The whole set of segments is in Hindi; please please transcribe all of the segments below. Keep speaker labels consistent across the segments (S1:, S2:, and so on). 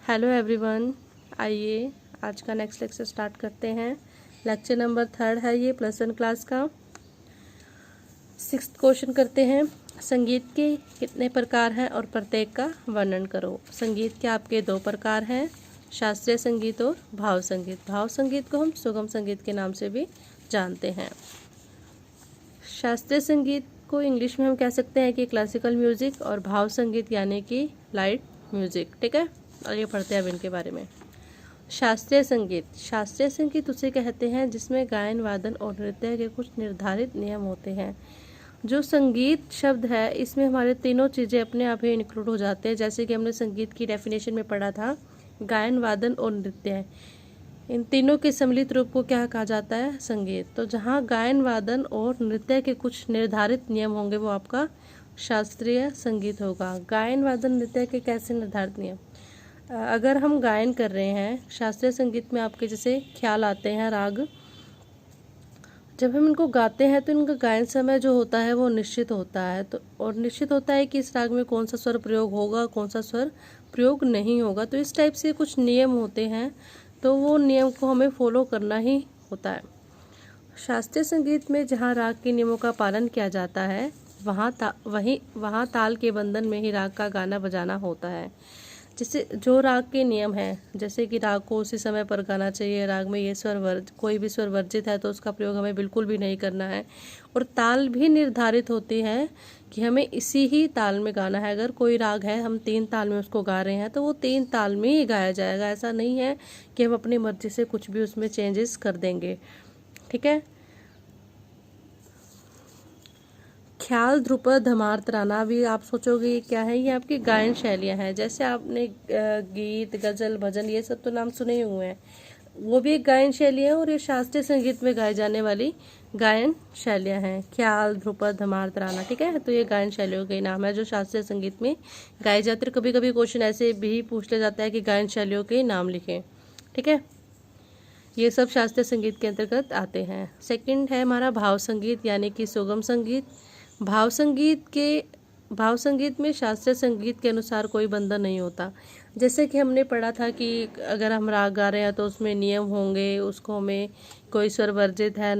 S1: हेलो एवरीवन, आइए आज का नेक्स्ट लेक्चर स्टार्ट करते हैं। लेक्चर नंबर 3 है ये प्लस 1 क्लास का। 6th क्वेश्चन करते हैं। संगीत के कितने प्रकार हैं और प्रत्येक का वर्णन करो। संगीत के आपके 2 प्रकार हैं, शास्त्रीय संगीत और भाव संगीत। भाव संगीत को हम सुगम संगीत के नाम से भी जानते हैं। शास्त्रीय संगीत को इंग्लिश में हम कह सकते हैं कि क्लासिकल म्यूजिक, और भाव संगीत यानी कि लाइट म्यूजिक। ठीक है, आगे पढ़ते हैं अब इनके बारे में। शास्त्रीय संगीत। शास्त्रीय संगीत उसे कहते हैं जिसमें गायन, वादन और नृत्य के कुछ निर्धारित नियम होते हैं। जो संगीत शब्द है, इसमें हमारे तीनों चीज़ें अपने आप ही इंक्लूड हो जाते हैं। जैसे कि हमने संगीत की डेफिनेशन में पढ़ा था, गायन, वादन और नृत्य, इन तीनों के सम्मिलित रूप को क्या कहा जाता है? संगीत। तो जहाँ गायन, वादन और नृत्य के कुछ निर्धारित नियम होंगे वो आपका शास्त्रीय संगीत होगा। गायन, वादन, नृत्य के कैसे निर्धारित नियम? अगर हम गायन कर रहे हैं शास्त्रीय संगीत में, आपके जैसे ख्याल आते हैं, राग, जब हम इनको गाते हैं तो इनका गायन समय जो होता है वो निश्चित होता है। तो और निश्चित होता है कि इस राग में कौन सा स्वर प्रयोग होगा, कौन सा स्वर प्रयोग नहीं होगा। तो इस टाइप से कुछ नियम होते हैं, तो वो नियम को हमें फॉलो करना ही होता है। शास्त्रीय संगीत में जहाँ राग के नियमों का पालन किया जाता है वहाँ ताल के बंधन में ही राग का गाना बजाना होता है। जैसे जो राग के नियम हैं, जैसे कि राग को उसी समय पर गाना चाहिए, राग में ये स्वर कोई भी स्वर वर्जित है तो उसका प्रयोग हमें बिल्कुल भी नहीं करना है। और ताल भी निर्धारित होती है कि हमें इसी ही ताल में गाना है। अगर कोई राग है, हम 3 ताल में उसको गा रहे हैं तो वो 3 ताल में ही गाया जाएगा। ऐसा नहीं है कि हम अपनी मर्जी से कुछ भी उसमें चेंजेस कर देंगे। ठीक है। ख्याल, ध्रुपद, धमार, तराना भी आप सोचोगे ये क्या है? ये आपकी गायन शैलियाँ हैं। जैसे आपने गीत, गज़ल, भजन, ये सब तो नाम सुने ही हुए हैं, वो भी एक गायन शैली है और ये शास्त्रीय संगीत में गाई जाने वाली गायन शैलियाँ हैं। ख्याल, ध्रुपद, धमार, तराना। ठीक है, तो ये गायन शैलियों के नाम है जो शास्त्रीय संगीत में गाई जाती है। कभी कभी क्वेश्चन ऐसे भी पूछ लिया जाता है कि गायन शैलियों के नाम लिखें। ठीक है, ये सब शास्त्रीय संगीत के अंतर्गत आते हैं। सेकंड है हमारा भाव संगीत यानी कि सुगम संगीत। भाव संगीत में शास्त्रीय संगीत के अनुसार कोई बंधन नहीं होता। जैसे कि हमने पढ़ा था कि अगर हम राग गा रहे हैं तो उसमें नियम होंगे, उसको हमें कोई स्वर वर्जित है,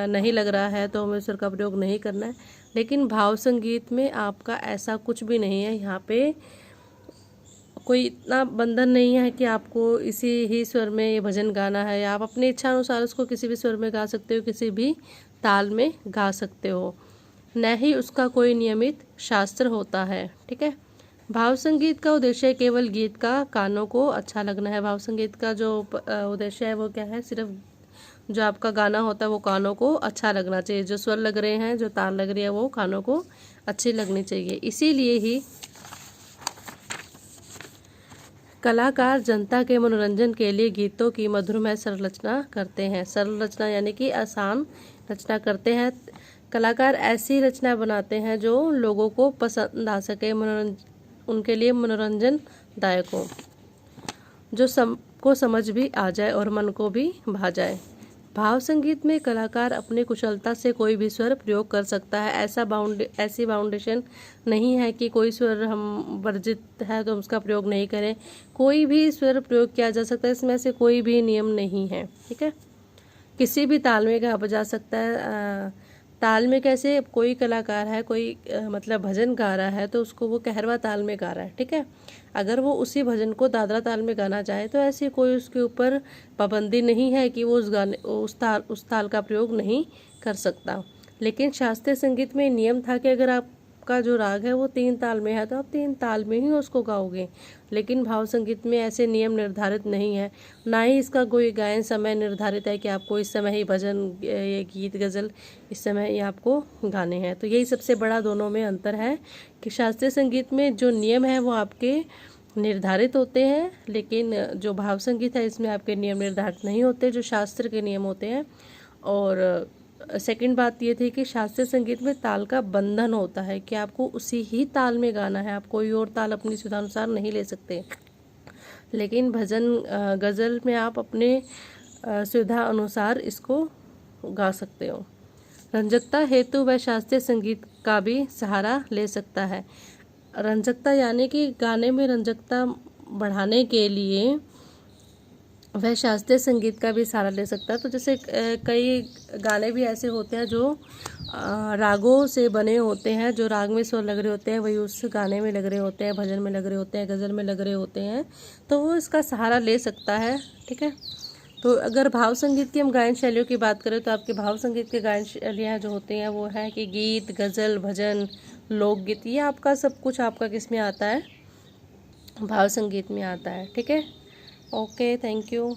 S1: नहीं लग रहा है तो हमें स्वर का प्रयोग नहीं करना है। लेकिन भाव संगीत में आपका ऐसा कुछ भी नहीं है। यहाँ पे कोई इतना बंधन नहीं है कि आपको इसी ही स्वर में ये भजन गाना है, या आप अपनी इच्छा अनुसार उसको किसी भी स्वर में गा सकते हो, किसी भी ताल में गा सकते हो। न ही उसका कोई नियमित शास्त्र होता है। ठीक है। भाव संगीत का उद्देश्य केवल गीत का कानों को अच्छा लगना है। भाव संगीत का जो उद्देश्य है वो क्या है? सिर्फ जो आपका गाना होता है वो कानों को अच्छा लगना चाहिए। जो स्वर लग रहे हैं, जो ताल लग रही है, वो कानों को अच्छी लगनी चाहिए। इसीलिए ही कलाकार जनता के मनोरंजन के लिए गीतों की मधुरमय सरल रचना करते हैं। सरल रचना यानी कि आसान रचना करते हैं। कलाकार ऐसी रचना बनाते हैं जो लोगों को पसंद आ सके, उनके लिए मनोरंजनदायक हो, जो सबको समझ भी आ जाए और मन को भी भा जाए। भाव संगीत में कलाकार अपनी कुशलता से कोई भी स्वर प्रयोग कर सकता है। ऐसी बाउंडेशन नहीं है कि कोई स्वर हम वर्जित है तो हम उसका प्रयोग नहीं करें। कोई भी स्वर प्रयोग किया जा सकता है, इसमें से कोई भी नियम नहीं है। ठीक है, किसी भी ताल में गा बजा सकता है। ताल में कैसे? कोई कलाकार है, कोई मतलब भजन गा रहा है तो उसको वो कहरवा ताल में गा रहा है। ठीक है, अगर वो उसी भजन को दादरा ताल में गाना चाहे तो ऐसी कोई उसके ऊपर पाबंदी नहीं है कि वो उस ताल का प्रयोग नहीं कर सकता। लेकिन शास्त्रीय संगीत में नियम था कि अगर आपका जो राग है वो 3 ताल में है तो आप 3 ताल में ही उसको गाओगे। लेकिन भाव संगीत में ऐसे नियम निर्धारित नहीं है, ना ही इसका कोई गायन समय निर्धारित है कि आपको इस समय ही भजन, ये गीत, गज़ल इस समय ही आपको गाने हैं। तो यही सबसे बड़ा दोनों में अंतर है कि शास्त्रीय संगीत में जो नियम है वो आपके निर्धारित होते हैं, लेकिन जो भाव संगीत है इसमें आपके नियम निर्धारित नहीं होते, जो शास्त्र के नियम होते हैं। और सेकंड बात ये थी कि शास्त्रीय संगीत में ताल का बंधन होता है कि आपको उसी ही ताल में गाना है, आप कोई और ताल अपनी सुविधा अनुसार नहीं ले सकते। लेकिन भजन, गज़ल में आप अपने सुविधा अनुसार इसको गा सकते हो। रंजकता हेतु वह शास्त्रीय संगीत का भी सहारा ले सकता है। रंजकता यानी कि गाने में रंजकता बढ़ाने के लिए वह शास्त्रीय संगीत का भी सहारा ले सकता है। तो जैसे कई गाने भी ऐसे होते हैं जो रागों से बने होते हैं, जो राग में स्वर लग रहे होते हैं वही उस गाने में लग रहे होते हैं, भजन में लग रहे होते हैं, गज़ल में लग रहे होते हैं, तो वो इसका सहारा ले सकता है। ठीक है। तो अगर भाव संगीत की हम गायन शैलियों की बात करें तो आपके भाव संगीत के गायन शैलियाँ जो होती हैं वो है कि गीत, गज़ल, भजन, लोकगीत, ये आपका सब कुछ आपका किस में आता है, भाव संगीत में आता है। ठीक है। Okay, thank you.